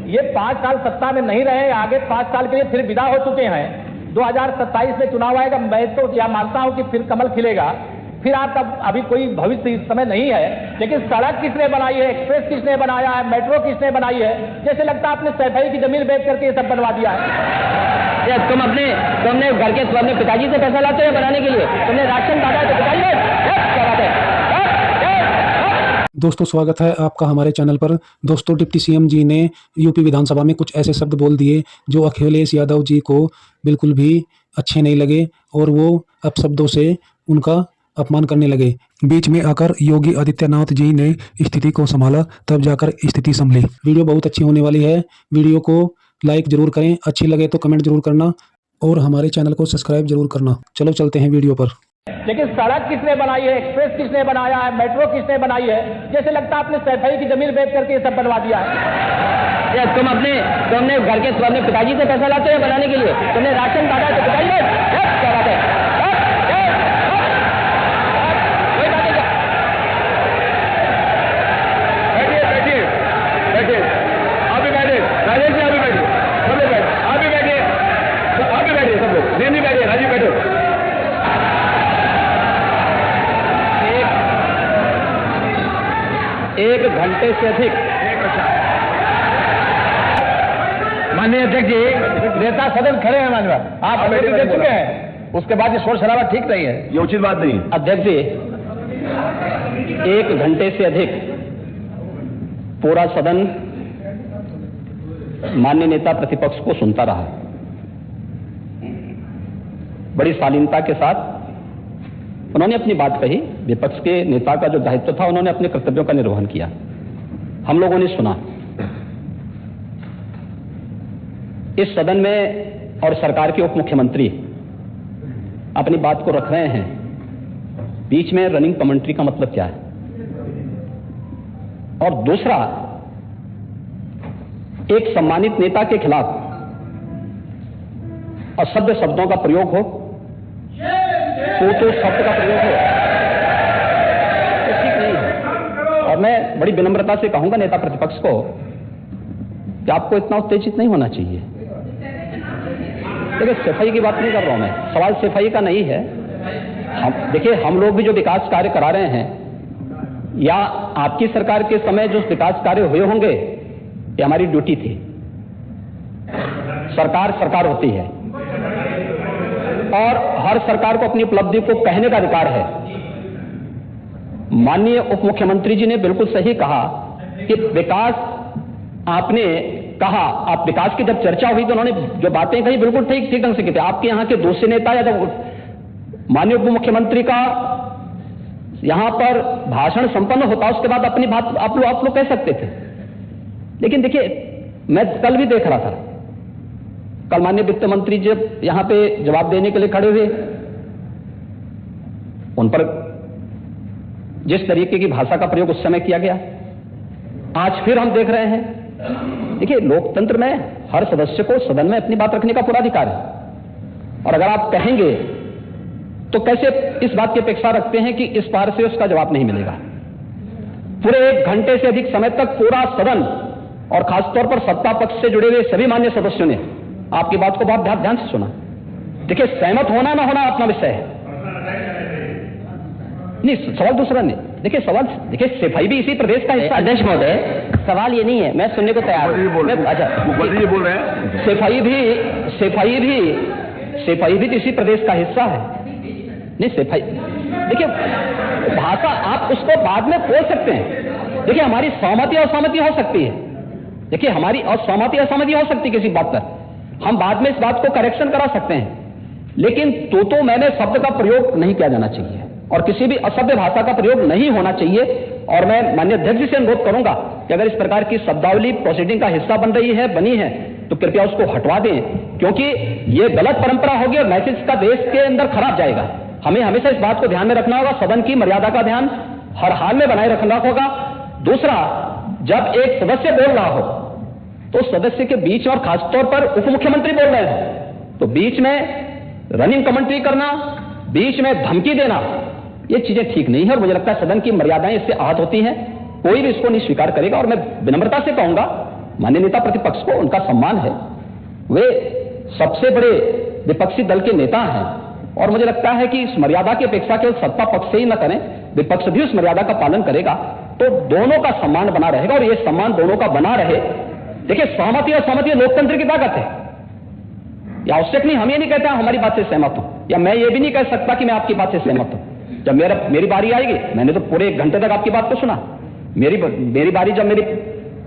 ये 5 साल सत्ता में नहीं रहे, आगे 5 साल के लिए फिर विदा हो चुके हैं। 2027 में चुनाव आएगा, मैं तो यह मानता हूं कि फिर कमल खिलेगा। फिर आपका अभी कोई भविष्य इस समय नहीं है, लेकिन सड़क किसने बनाई है, एक्सप्रेस किसने बनाया है, मेट्रो किसने बनाई है? जैसे लगता है आपने सैफई की जमीन बेच करके ये सब बनवा दिया है। तुमने घर के अपने पिताजी से पैसा लाते हैं बनाने के लिए, तुमने राशन काटा है तो पिताजी दोस्तों स्वागत है आपका हमारे चैनल पर। दोस्तों डिप्टी सीएम जी ने यूपी विधानसभा में कुछ ऐसे शब्द बोल दिए जो अखिलेश यादव जी को बिल्कुल भी अच्छे नहीं लगे और वो अपशब्दों से उनका अपमान करने लगे। बीच में आकर योगी आदित्यनाथ जी ने स्थिति को संभाला, तब जाकर स्थिति संभली। वीडियो बहुत अच्छी होने वाली है, वीडियो को लाइक जरूर करें, अच्छी लगे तो कमेंट जरूर करना और हमारे चैनल को सब्सक्राइब जरूर करना। चलो चलते हैं वीडियो पर। लेकिन सड़क किसने बनाई है, एक्सप्रेस किसने बनाया है, मेट्रो किसने बनाई है? जैसे लगता है आपने सैफई की जमीन बेच करके ये सब बनवा दिया है। तुमने घर के अपने पिताजी से पैसा लाते हैं बनाने के लिए, तुमने राशन काटा है तो पिताजी एक घंटे से अधिक माननीय अध्यक्ष जी, नेता सदन खड़े हैं, माननीय आप अनुमति दे चुके हैं, उसके बाद ये शोर शराबा ठीक नहीं है, ये उचित बात नहीं। अध्यक्ष जी, 1 घंटे से अधिक पूरा सदन माननीय नेता प्रतिपक्ष को सुनता रहा। बड़ी शालीनता के साथ उन्होंने अपनी बात कही। विपक्ष के नेता का जो दायित्व था, उन्होंने अपने कर्तव्यों का निर्वहन किया। हम लोगों ने सुना। इस सदन में और सरकार के उप मुख्यमंत्री अपनी बात को रख रहे हैं, बीच में रनिंग कमेंट्री का मतलब क्या है? और दूसरा, एक सम्मानित नेता के खिलाफ असभ्य शब्दों का प्रयोग हो, तो शब्द का प्रयोग हो, तो ठीक नहीं है। और मैं बड़ी विनम्रता से कहूंगा नेता प्रतिपक्ष को कि आपको इतना उत्तेजित नहीं होना चाहिए। देखिए, सफाई की बात नहीं कर रहा हूं मैं, सवाल सफाई का नहीं है। देखिए, हम लोग भी जो विकास कार्य करा रहे हैं, या आपकी सरकार के समय जो विकास कार्य हुए होंगे, ये हमारी ड्यूटी थी। सरकार होती है और हर सरकार को अपनी उपलब्धि को कहने का अधिकार है। माननीय उप मुख्यमंत्री जी ने बिल्कुल सही कहा कि विकास, आपने कहा, आप विकास की जब चर्चा हुई तो उन्होंने जो बातें कही बिल्कुल ठीक ढंग से की थी। आपके यहां के दूसरे नेता या जब माननीय उप मुख्यमंत्री का यहां पर भाषण संपन्न होता, उसके बाद अपनी बात आप लोग कह सकते थे। लेकिन देखिए, मैं कल भी देख रहा था, कल माननीय वित्त मंत्री जब यहां पे जवाब देने के लिए खड़े हुए, उन पर जिस तरीके की भाषा का प्रयोग उस समय किया गया, आज फिर हम देख रहे हैं। देखिए, लोकतंत्र में हर सदस्य को सदन में अपनी बात रखने का पूरा अधिकार है, और अगर आप कहेंगे तो कैसे इस बात की अपेक्षा रखते हैं कि इस बार से उसका जवाब नहीं मिलेगा? पूरे 1 घंटे से अधिक समय तक पूरा सदन और खासतौर पर सत्ता पक्ष से जुड़े हुए सभी मान्य सदस्यों ने आपकी बात को बहुत ध्यान से सुना। देखिए, सहमत होना ना होना अपना विषय है, नहीं सवाल दूसरा नहीं। देखिए, सवाल, देखिए सफाई भी इसी प्रदेश का हिस्सा। अध्यक्ष महोदय, सवाल ये नहीं है, मैं सुनने को तैयार हूं। अच्छा, ये बोल रहे हैं सफाई भी तो इसी प्रदेश का हिस्सा है। नहीं, सफाई, देखिए भाषा आप उसको बाद में बोल सकते हैं। देखिए, हमारी सहमति असहमति हो सकती है। देखिए, हमारी असहमति असहमति हो सकती है किसी बात पर, हम बाद में इस बात को करेक्शन करा सकते हैं। लेकिन तो मैंने शब्द का प्रयोग नहीं किया जाना चाहिए और किसी भी असभ्य भाषा का प्रयोग नहीं होना चाहिए। और मैं माननीय अध्यक्ष जी से अनुरोध करूंगा कि अगर इस प्रकार की शब्दावली प्रोसीडिंग का हिस्सा बनी है तो कृपया उसको हटवा दें, क्योंकि ये गलत परंपरा होगी और मैसेज का देश के अंदर खराब जाएगा। हमें हमेशा इस बात को ध्यान में रखना होगा, सदन की मर्यादा का ध्यान हर हाल में बनाए रखना होगा। दूसरा, जब एक सदस्य बोल रहा हो तो सदस्य के बीच, और खासतौर पर उप मुख्यमंत्री बोल रहे हैं, तो बीच में रनिंग कमेंट्री करना, बीच में धमकी देना, ये चीजें ठीक नहीं है। और मुझे लगता है सदन की मर्यादाएं इससे आहत होती हैं। कोई भी इसको नहीं स्वीकार करेगा। और मैं विनम्रता से कहूंगा माननीय नेता प्रतिपक्ष को उनका सम्मान है, वे सबसे बड़े विपक्षी दल के नेता हैं और मुझे लगता है कि इस मर्यादा की अपेक्षा केवल सत्ता पक्ष से ही न करें, विपक्ष भी उस मर्यादा का पालन करेगा तो दोनों का सम्मान बना रहेगा और यह सम्मान दोनों का बना रहे। देखिए, सहमति और सहमति लोकतंत्र की ताकत है, या आवश्यक नहीं, हम ये नहीं कहते हमारी बात से सहमत हूं, या मैं ये भी नहीं कह सकता कि मैं आपकी बात से सहमत हूं। जब मेरी बारी आएगी, मैंने तो पूरे 1 घंटे तक आपकी बात को सुना, मेरी बारी जब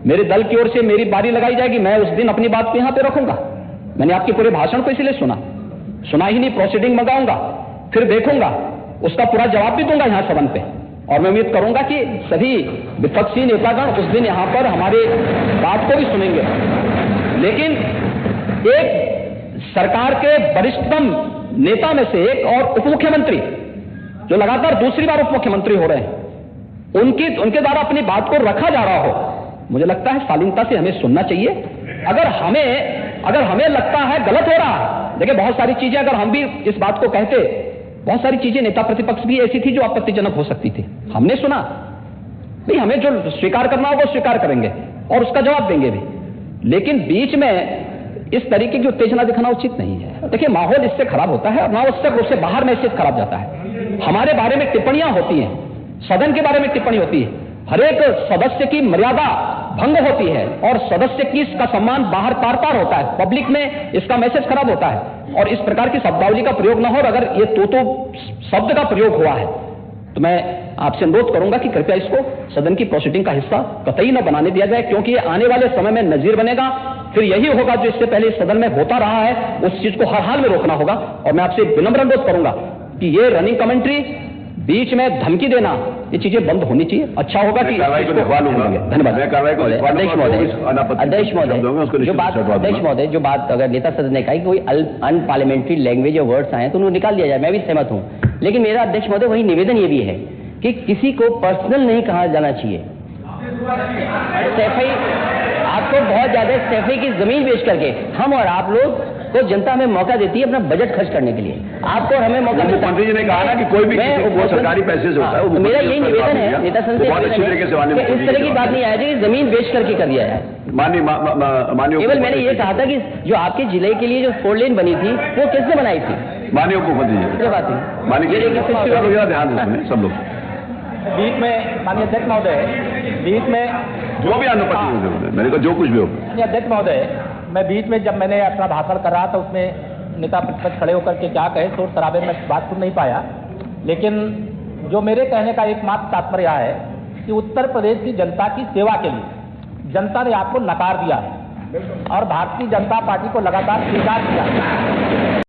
मेरे दल की ओर से मेरी बारी लगाई जाएगी, मैं उस दिन अपनी बात को यहां पे रखूंगा। मैंने आपके पूरे भाषण को इसलिए सुना ही नहीं, प्रोसीडिंग मंगाऊंगा, फिर देखूंगा, उसका पूरा जवाब भी दूंगा यहां सदन पे, और मैं उम्मीद करूंगा कि सभी विपक्षी नेतागण उस दिन यहां पर हमारे बात को भी सुनेंगे। लेकिन एक सरकार के वरिष्ठतम नेता में से एक और उप मुख्यमंत्री जो लगातार दूसरी बार उप मुख्यमंत्री हो रहे हैं, उनके द्वारा अपनी बात को रखा जा रहा हो, मुझे लगता है शालीनता से हमें सुनना चाहिए। अगर हमें लगता है गलत हो रहा है, देखिए बहुत सारी चीजें अगर हम भी इस बात को कहते, बहुत सारी चीजें नेता प्रतिपक्ष भी ऐसी थी जो आपत्तिजनक हो सकती थी, हमने सुना नहीं, हमें जो स्वीकार करना होगा वो स्वीकार करेंगे और उसका जवाब देंगे भी, लेकिन बीच में इस तरीके की उत्तेजना दिखाना उचित नहीं है। देखिए, माहौल इससे खराब होता है और अनावश्यक रूप से बाहर मैसेज खराब जाता है। हमारे बारे में टिप्पणियां होती हैं, सदन के बारे में टिप्पणी होती है, हर एक सदस्य की मर्यादा भंग होती है और सदस्य की इसका सम्मान बाहर तार होता है, पब्लिक में इसका मैसेज खराब होता है और इस प्रकार की शब्दावली का प्रयोग न हो। अगर ये तो शब्द का प्रयोग हुआ है तो मैं आपसे अनुरोध करूंगा कि कृपया इसको सदन की प्रोसीडिंग का हिस्सा कतई न बनाने दिया जाए, क्योंकि ये आने वाले समय में नजीर बनेगा। फिर यही होगा जो इससे पहले इस सदन में होता रहा है, उस चीज को हर हाल में रोकना होगा। और मैं आपसे विनम्र अनुरोध करूंगा कि ये रनिंग कमेंट्री, बीच में धमकी देना, ये चीजें बंद होनी चाहिए। अच्छा होगा कि कार्रवाई को लिखवा लूंगा। धन्यवाद अध्यक्ष महोदय, जो बात अगर नेता सदन ने कहा कि कोई अनपार्लियामेंट्री लैंग्वेज या वर्ड्स आए तो उन्हें निकाल दिया जाए, मैं भी सहमत हूं। लेकिन मेरा अध्यक्ष महोदय वही निवेदन ये भी है कि किसी को पर्सनल नहीं कहा जाना चाहिए। सैफई, आपको बहुत ज्यादा सैफई की जमीन बेच करके हम और आप लोग को जनता हमें मौका देती है अपना बजट खर्च करने के लिए, आपको और हमें मौका मिलता है। मंत्री जी ने कहा ना कि कोई भी किसी को बहुत सरकारी पैसे से होता है, मेरा यही निवेदन है नेता संसद से, इस तरह की बात नहीं आया कि जमीन बेच करके कर दिया जाए। माननीय केवल मैंने ये कहा था कि जो आपके जिले के लिए जो 4 लेन बनी थी वो किसने बनाई थी? माननीय उप मुख्यमंत्री जी, बात है माननीय ध्यान से सब लोग बीच में माननीय अध्यक्ष महोदय, बीच में जो भी अनुपस्थित मैंने कहा जो कुछ भी हो। माननीय अध्यक्ष महोदय, मैं बीच में जब मैंने अपना भाषण कर रहा था उसमें नेता प्रतिपक्ष खड़े होकर के क्या कहे, शोर शराबे में बात सुन नहीं पाया। लेकिन जो मेरे कहने का एकमात्र तात्पर्य है कि उत्तर प्रदेश की जनता की सेवा के लिए जनता ने आपको नकार दिया है और भारतीय जनता पार्टी को लगातार स्वीकार किया।